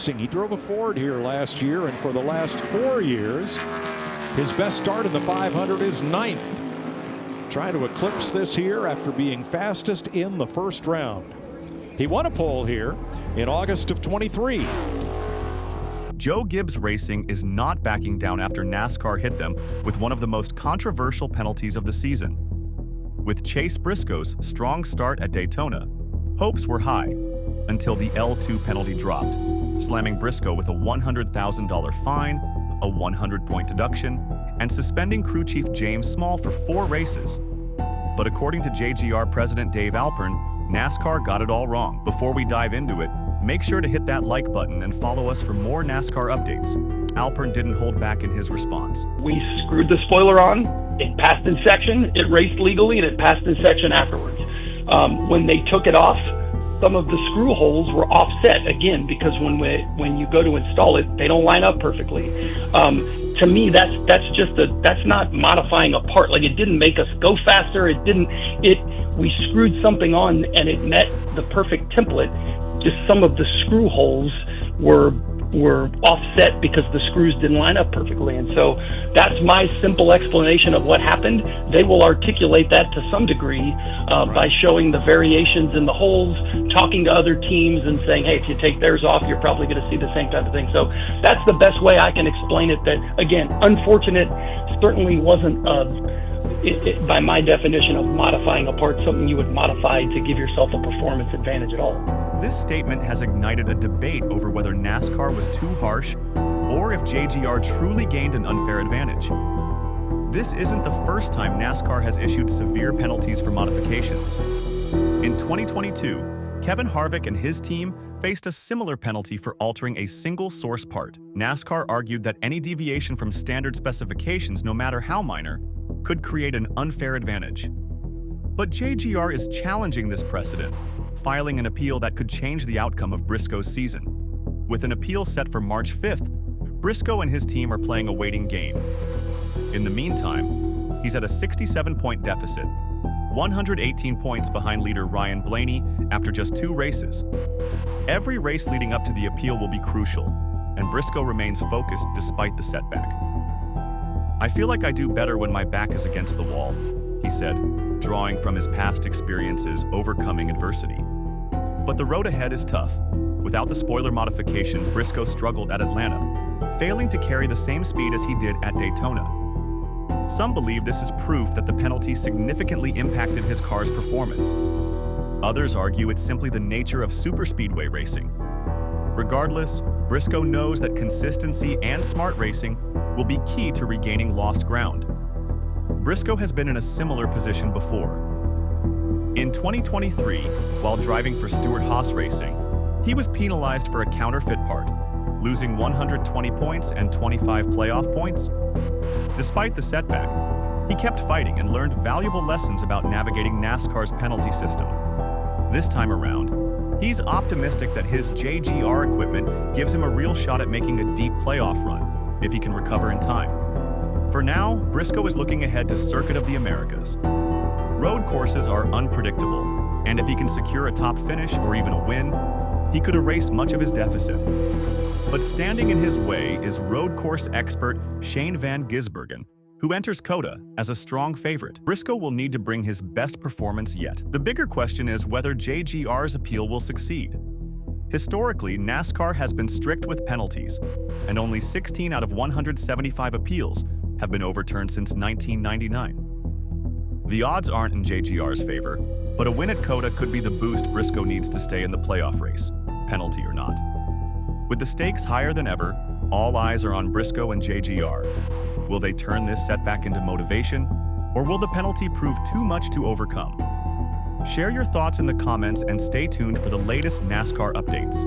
Racing. He drove a Ford here last year, and for the last 4 years, his best start in the 500 is 9th. Trying to eclipse this here after being fastest in the first round. He won a pole here in August of 23. Joe Gibbs Racing is not backing down after NASCAR hit them with one of the most controversial penalties of the season. With Chase Briscoe's strong start at Daytona, hopes were high until the L2 penalty dropped, slamming Briscoe with a $100,000 fine, a 100-point deduction, and suspending crew chief James Small for 4 races. But according to JGR President Dave Alpern, NASCAR got it all wrong. Before we dive into it, make sure to hit that like button and follow us for more NASCAR updates. Alpern didn't hold back in his response. We screwed the spoiler on, it passed in section, it raced legally, and it passed in section afterwards. When they took it off, some of the screw holes were offset again, because when you go to install it, they don't line up perfectly. To me, that's not modifying a part. Like, it didn't make us go faster. We screwed something on and it met the perfect template. Just some of the screw holes were offset because the screws didn't line up perfectly. And so that's my simple explanation of what happened. They will articulate that to some degree by showing the variations in the holes, talking to other teams and saying, hey, if you take theirs off, you're probably going to see the same type of thing. So that's the best way I can explain it. That, again, unfortunate, certainly wasn't by my definition of modifying a part, something you would modify to give yourself a performance advantage at all. This statement has ignited a debate over whether NASCAR was too harsh or if JGR truly gained an unfair advantage. This isn't the first time NASCAR has issued severe penalties for modifications. In 2022, Kevin Harvick and his team faced a similar penalty for altering a single source part. NASCAR argued that any deviation from standard specifications, no matter how minor, could create an unfair advantage. But JGR is challenging this precedent, filing an appeal that could change the outcome of Briscoe's season. With an appeal set for March 5th, Briscoe and his team are playing a waiting game. In the meantime, he's at a 67-point deficit, 118 points behind leader Ryan Blaney after just 2 races. Every race leading up to the appeal will be crucial, and Briscoe remains focused despite the setback. "I feel like I do better when my back is against the wall," he said, drawing from his past experiences overcoming adversity. But the road ahead is tough. Without the spoiler modification, Briscoe struggled at Atlanta, failing to carry the same speed as he did at Daytona. Some believe this is proof that the penalty significantly impacted his car's performance. Others argue it's simply the nature of superspeedway racing. Regardless, Briscoe knows that consistency and smart racing will be key to regaining lost ground. Briscoe has been in a similar position before. In 2023, while driving for Stewart-Haas Racing, he was penalized for a counterfeit part, losing 120 points and 25 playoff points. Despite the setback, he kept fighting and learned valuable lessons about navigating NASCAR's penalty system. This time around, he's optimistic that his JGR equipment gives him a real shot at making a deep playoff run, if he can recover in time. For now, Briscoe is looking ahead to Circuit of the Americas. Road courses are unpredictable, and if he can secure a top finish or even a win, he could erase much of his deficit. But standing in his way is road course expert Shane Van Gisbergen, who enters COTA as a strong favorite. Briscoe will need to bring his best performance yet. The bigger question is whether JGR's appeal will succeed. Historically, NASCAR has been strict with penalties, and only 16 out of 175 appeals have been overturned since 1999. The odds aren't in JGR's favor, but a win at COTA could be the boost Briscoe needs to stay in the playoff race, penalty or not. With the stakes higher than ever, all eyes are on Briscoe and JGR. Will they turn this setback into motivation, or will the penalty prove too much to overcome? Share your thoughts in the comments and stay tuned for the latest NASCAR updates.